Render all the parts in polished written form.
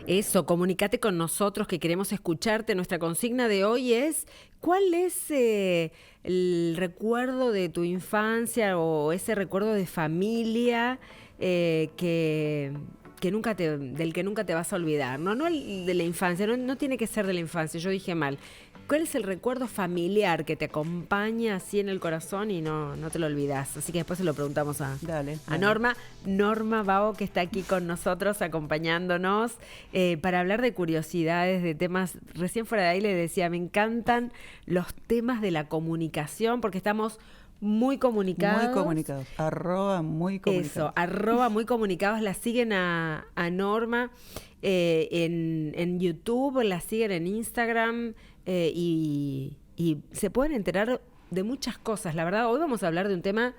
Eso, comunícate con nosotros que queremos escucharte. Nuestra consigna de hoy es, ¿cuál es el recuerdo de tu infancia o ese recuerdo de familia que del que nunca te vas a olvidar? No el de la infancia, no tiene que ser de la infancia, yo dije mal. ¿Cuál es el recuerdo familiar que te acompaña así en el corazón y no te lo olvidas? Así que después se lo preguntamos a Norma Bao, que está aquí con nosotros acompañándonos para hablar de curiosidades, de temas. Recién fuera de ahí le decía, me encantan los temas de la comunicación porque estamos muy comunicados. Muy comunicados. @muy comunicados. Eso, @muy comunicados. La siguen a Norma en YouTube, la siguen en Instagram y se pueden enterar de muchas cosas. La verdad, hoy vamos a hablar de un tema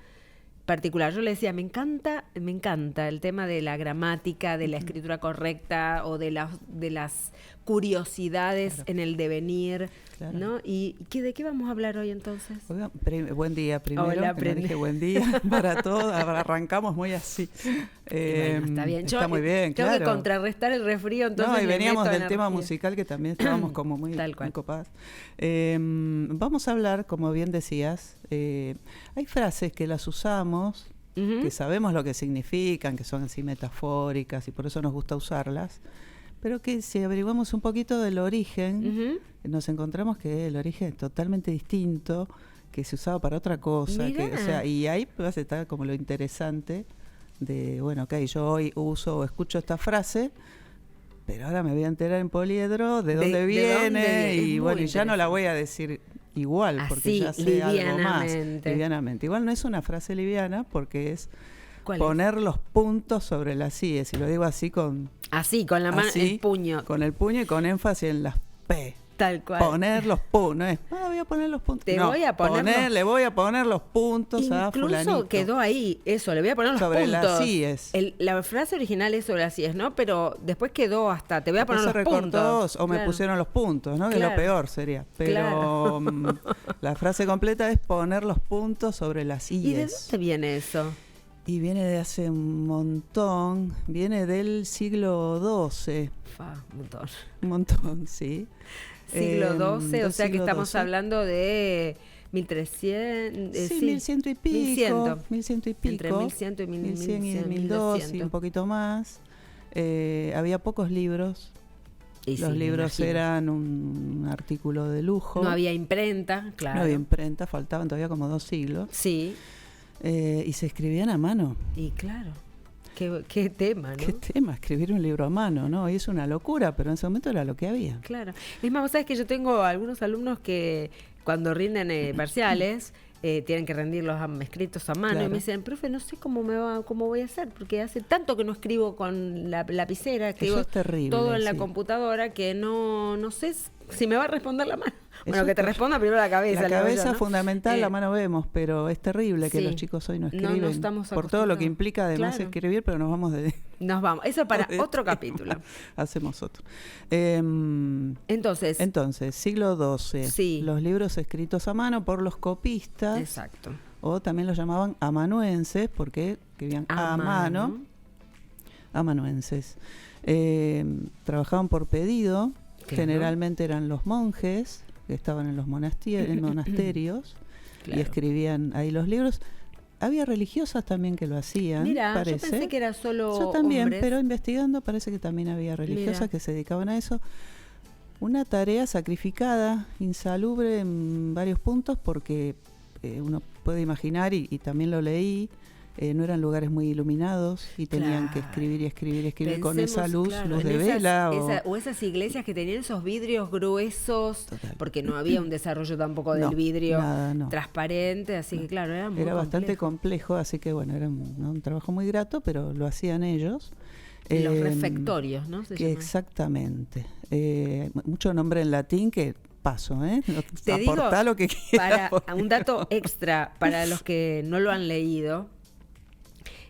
particular. Yo le decía, me encanta el tema de la gramática, de la escritura correcta o de las curiosidades en el devenir, ¿no? ¿Y de qué vamos a hablar hoy entonces? Oiga, buen día primero. Hola, que no dije buen día para todos. Arrancamos muy así. Bueno, está bien. Está muy bien, tengo que contrarrestar el resfrío, entonces. No, y veníamos del tema musical que también estábamos como muy copadas. Vamos a hablar, como bien decías, hay frases que las usamos, que sabemos lo que significan, que son así metafóricas y por eso nos gusta usarlas, pero que si averiguamos un poquito del origen, nos encontramos que el origen es totalmente distinto, que se usaba para otra cosa, y ahí pues está como lo interesante de, bueno, yo hoy uso o escucho esta frase, pero ahora me voy a enterar en poliedro de dónde viene, y bueno, y ya no la voy a decir igual, porque ya sé algo más. Livianamente. Igual no es una frase liviana, porque es poner los puntos sobre las íes, y lo digo así con la mano, el puño. Con el puño y con énfasis en las P. Tal cual. Poner los puntos, no es, voy a poner los puntos. Le voy a poner los puntos a fulanito. Incluso quedó ahí, eso, le voy a poner los puntos. Sobre las íes. La frase original es sobre las íes, ¿no? Pero después quedó hasta, te voy a poner los puntos. O me pusieron los puntos, ¿no? Que es lo peor sería. Pero la frase completa es poner los puntos sobre las íes. ¿Y de dónde viene eso? Y viene de hace un montón, viene del siglo XII. Un montón, sí. Siglo XII, o sea que estamos hablando de 1300... sí, 1100 y pico. 1100 y pico. Entre 1100 y 1100 y 1200 y un poquito más. Había pocos libros. Los libros eran un artículo de lujo. No había imprenta, claro. No había imprenta, faltaban todavía como 2 siglos. Sí. Y se escribían a mano. Y claro, qué tema, ¿no? Qué tema, escribir un libro a mano, ¿no? Y es una locura, pero en ese momento era lo que había. Claro. Es más, vos sabés que yo tengo algunos alumnos que cuando rinden parciales tienen que rendirlos escritos a mano, y me dicen, profe, no sé cómo voy a hacer, porque hace tanto que no escribo con la lapicera, escribo todo en la computadora, que no sé si me va a responder la mano. Bueno, que te responda primero la cabeza. La cabeza es fundamental, la mano vemos, pero es terrible que los chicos hoy no escriben. No estamos por todo lo que implica además escribir, pero nos vamos Nos vamos. Eso para otro capítulo. Hacemos otro. Entonces, siglo XII. Sí. Los libros escritos a mano por los copistas. Exacto. O también los llamaban amanuenses, porque escribían a mano. Amanuenses. Trabajaban por pedido. Generalmente eran los monjes que estaban en los monasterios y escribían ahí los libros. Había religiosas también que lo hacían. Mira, parece. Yo pensé que era solo Yo también, hombres. pero investigando parece que también había religiosas que se dedicaban a eso. Una tarea sacrificada, insalubre en varios puntos, porque uno puede imaginar, y también lo leí, no eran lugares muy iluminados y tenían que escribir y escribir y escribir. Pensemos, con esa luz de vela. O esas iglesias que tenían esos vidrios gruesos, porque no había un desarrollo tampoco del vidrio transparente, así que claro, era bastante complejo, así que bueno, era un trabajo muy grato, pero lo hacían ellos. Los refectorios, ¿no? Exactamente. Mucho nombre en latín que paso, Te aportá lo que quieras. Para un dato extra, para los que no lo han leído,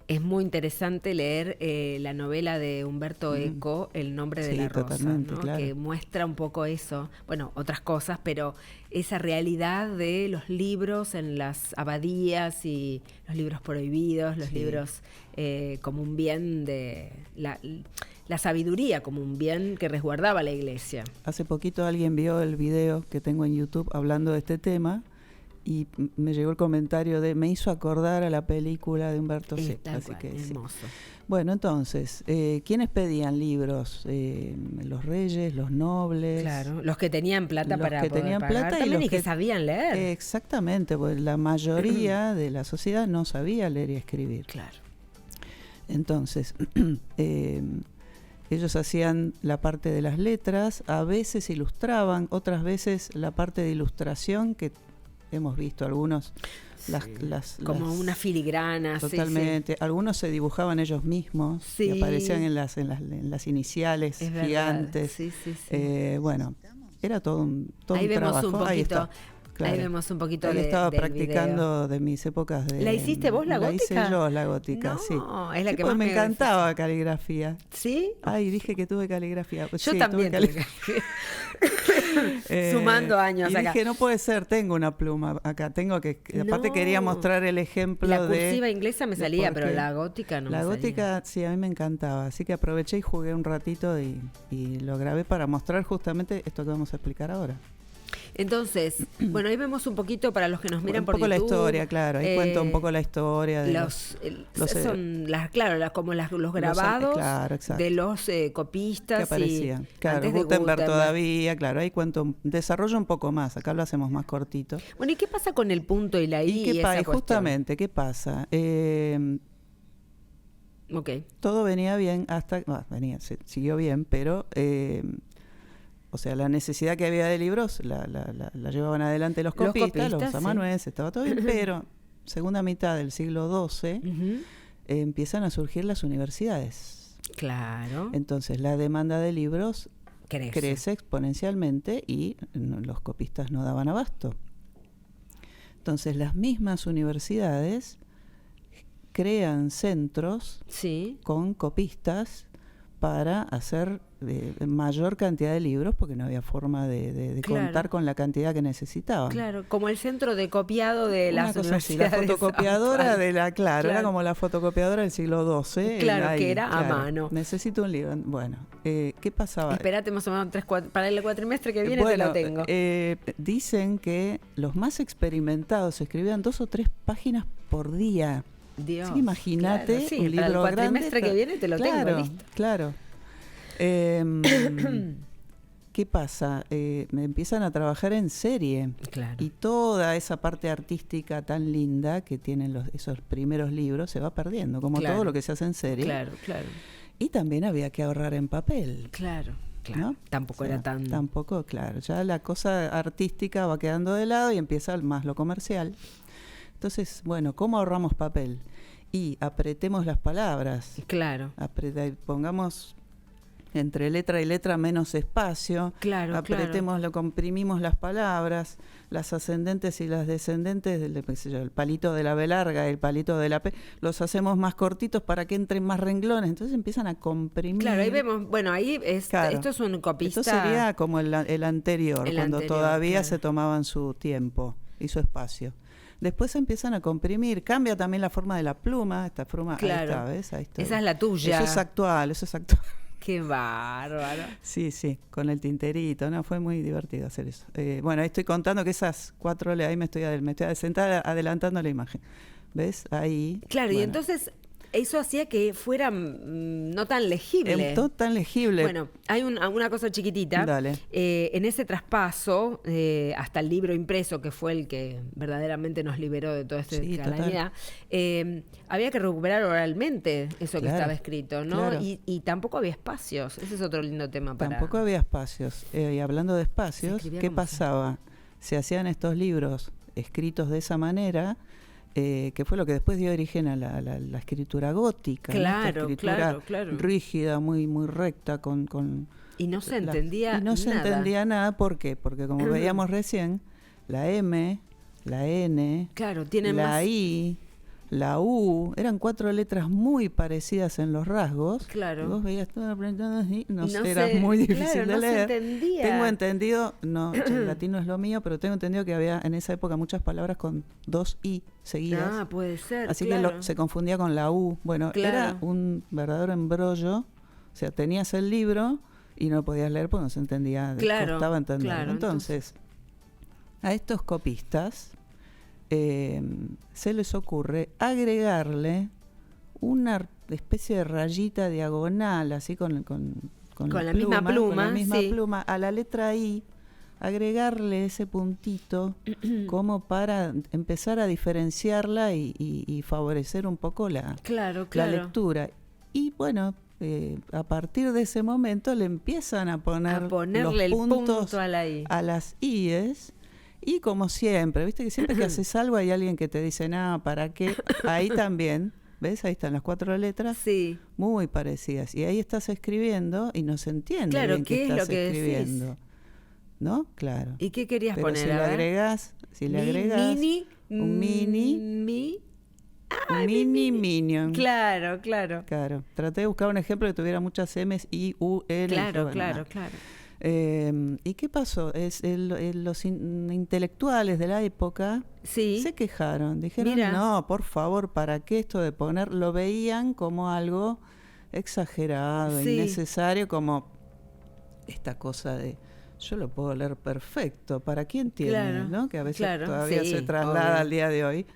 es muy interesante leer la novela de Humberto Eco, El nombre de la rosa, ¿no? Claro. Que muestra un poco eso, bueno, otras cosas, pero esa realidad de los libros en las abadías y los libros prohibidos, los libros como un bien de la sabiduría como un bien que resguardaba la Iglesia. Hace poquito alguien vio el video que tengo en YouTube hablando de este tema y me llegó el comentario me hizo acordar a la película de Umberto Secco. Así cual, que hermoso. Sí. Bueno, entonces, ¿quiénes pedían libros? Los reyes, los nobles. Claro, los que tenían plata para que poder tenían pagar plata también y que sabían leer. Exactamente, porque la mayoría de la sociedad no sabía leer y escribir. Claro. Entonces, ellos hacían la parte de las letras, a veces ilustraban, otras veces la parte de ilustración, que hemos visto algunos, como unas filigranas. Totalmente. Sí. Algunos se dibujaban ellos mismos, y aparecían en las iniciales gigantes. Sí. Bueno, era todo un Ahí vemos trabajo. Un poquito, ahí está. Claro. Ahí vemos un poquito Ahí de estaba del practicando video. de mis épocas de... ¿La hiciste vos, la gótica? La hice yo, la gótica, sí. Es la que más me encantaba caligrafía. ¿Sí? Ay, dije que tuve caligrafía. Yo sí, también tuve caligrafía. Sumando años y acá. Dije, no puede ser, tengo una pluma acá, tengo que... Aparte quería mostrar el ejemplo la cursiva inglesa me salía, pero la gótica no me salía. La gótica, sí, a mí me encantaba. Así que aproveché y jugué un ratito y lo grabé para mostrar justamente esto que vamos a explicar ahora. Entonces, bueno, ahí vemos un poquito para los que nos miran por YouTube. Un poco la historia, claro. Ahí cuento un poco la historia de son los grabados de los copistas que aparecían. Claro, Gutenberg todavía, claro. Ahí cuento, desarrollo un poco más. Acá lo hacemos más cortito. Bueno, ¿y qué pasa con el punto y la I? Y justamente, ¿qué pasa? Todo venía bien hasta... siguió bien, pero... o sea, la necesidad que había de libros la llevaban adelante los copistas, los amanuenses, estaba todo bien, pero segunda mitad del siglo XII empiezan a surgir las universidades. Claro. Entonces la demanda de libros crece exponencialmente y los copistas no daban abasto. Entonces las mismas universidades crean centros con copistas para hacer mayor cantidad de libros, porque no había forma de contar con la cantidad que necesitaban. Claro, como el centro de copiado de las universidades. La fotocopiadora era como la fotocopiadora del siglo XII. Claro, que era a mano. Necesito un libro. Bueno, ¿qué pasaba? Espérate más o menos para el cuatrimestre que viene te lo tengo. Dicen que los más experimentados escribían 2 o 3 páginas por día. Dios, sí, imagínate un libro para el cuatrimestre grande, que viene te lo tengo, listo. Claro. ¿Qué pasa? Me empiezan a trabajar en serie. Claro. Y toda esa parte artística tan linda que tienen esos primeros libros se va perdiendo, como todo lo que se hace en serie. Claro. Y también había que ahorrar en papel. Claro. ¿No? Tampoco era tan... Tampoco, claro. Ya la cosa artística va quedando de lado y empieza más lo comercial. Entonces, bueno, ¿cómo ahorramos papel? Y apretemos las palabras. Claro. Pongamos entre letra y letra menos espacio. Claro, apretémoslo, comprimimos las palabras, las ascendentes y las descendentes, el palito de la B larga, el palito de la P, los hacemos más cortitos para que entren más renglones. Entonces empiezan a comprimir. Claro, ahí vemos, bueno, ahí esto es un copista. Esto sería como el anterior, cuando todavía se tomaban su tiempo y su espacio. Después empiezan a comprimir, cambia también la forma de la pluma, esta pluma, ahí está, ¿ves? Ahí está. Esa es la tuya. Eso es actual. Qué bárbaro. Sí, con el tinterito, ¿no? Fue muy divertido hacer eso. Bueno, ahí estoy contando que esas 4, ahí me estoy sentada adelantando la imagen. ¿Ves? Ahí. Claro, y entonces... Eso hacía que fuera no tan legible. No tan legible. Bueno, hay una cosa chiquitita. Dale. En ese traspaso, hasta el libro impreso, que fue el que verdaderamente nos liberó de toda esta calamidad, había que recuperar oralmente eso que estaba escrito, ¿no? Claro. Y tampoco había espacios. Ese es otro lindo tema para... Tampoco había espacios. Y hablando de espacios, ¿qué pasaba? Se hacían estos libros escritos de esa manera... que fue lo que después dio origen a la escritura gótica, claro, escritura claro. rígida, muy muy recta, y no se entendía nada. Se entendía nada, ¿por qué? Porque como veíamos recién, la M, la N, tienen la más... I, la U, eran 4 letras muy parecidas en los rasgos. Claro. Y vos veías todo apretado así, era muy difícil de leer. Se entendía. Tengo entendido, el latín no es lo mío, pero tengo entendido que había en esa época muchas palabras con 2 I seguidas. Ah, puede ser. Así que se confundía con la U. Bueno, era un verdadero embrollo O sea, tenías el libro y no podías leer porque no se entendía, costaba entenderlo. Claro, entonces, a estos copistas se les ocurre agregarle una especie de rayita diagonal, así con la misma pluma, a la letra I, agregarle ese puntito como para empezar a diferenciarla y favorecer un poco la lectura. Y bueno, a partir de ese momento le empiezan a ponerle los puntos a la I. A las I's. Y como siempre, viste que siempre que haces algo hay alguien que te dice, no, ¿para qué? Ahí también, ¿ves? Ahí están las 4 letras, sí, muy parecidas. Y ahí estás escribiendo y no se entiende bien qué estás escribiendo. Decís. ¿No? Claro. ¿Y qué querías Pero poner? Si le agregas un mini minion. Claro. Traté de buscar un ejemplo que tuviera muchas M's, I, U, N. Claro. ¿Y qué pasó? Los intelectuales de la época se quejaron. Dijeron, no, por favor, ¿para qué esto de poner? Lo veían como algo exagerado, innecesario, como esta cosa de yo lo puedo leer perfecto. ¿Para quién tiene? ¿No? Que a veces todavía se traslada al día de hoy.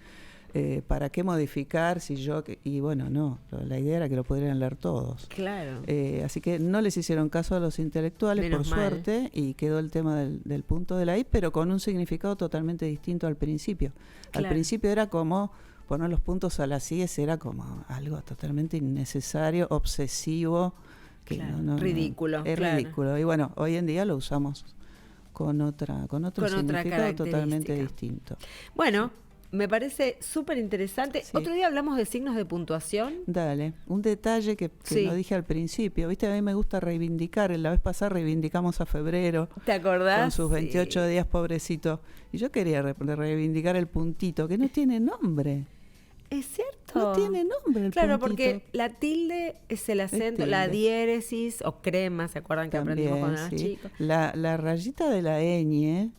¿Para qué modificar si yo...? Y bueno, no, la idea era que lo pudieran leer todos. Claro. Así que no les hicieron caso a los intelectuales, por suerte, y quedó el tema del punto de la I, pero con un significado totalmente distinto al principio. Al principio era como poner los puntos a las IES, era como algo totalmente innecesario, obsesivo, que ridículo. Es ridículo. Y bueno, hoy en día lo usamos con otro significado totalmente distinto. Bueno, me parece súper interesante. Otro día hablamos de signos de puntuación. Dale, un detalle que no dije al principio. Viste, a mí me gusta reivindicar. La vez pasada reivindicamos a febrero. ¿Te acordás? Con sus 28 días, pobrecito. Y yo quería reivindicar el puntito, que no tiene nombre. Es cierto. No tiene nombre el puntito. Porque la tilde es el acento, la diéresis o crema, ¿se acuerdan que también aprendimos cuando éramos chicos? La rayita de la ñ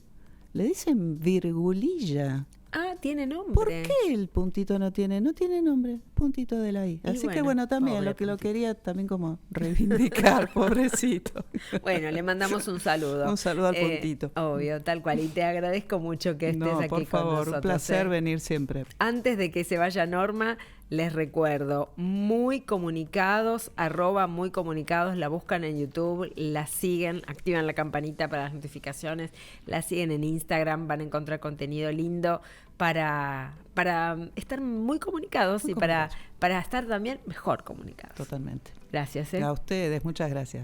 le dicen virgulilla. Ah, tiene nombre. ¿Por qué el puntito no tiene nombre? Puntito de la I. Así que bueno, también lo quería también como reivindicar, pobrecito. Bueno, le mandamos un saludo. Un saludo al puntito. Obvio, tal cual. Y te agradezco mucho que estés aquí por favor, con nosotros. Un placer venir siempre. Antes de que se vaya Norma, les recuerdo, Muy Comunicados, @Muy Comunicados, la buscan en YouTube, la siguen, activan la campanita para las notificaciones, la siguen en Instagram, van a encontrar contenido lindo para estar muy comunicados para estar también mejor comunicados. Totalmente. Gracias. A ustedes, muchas gracias.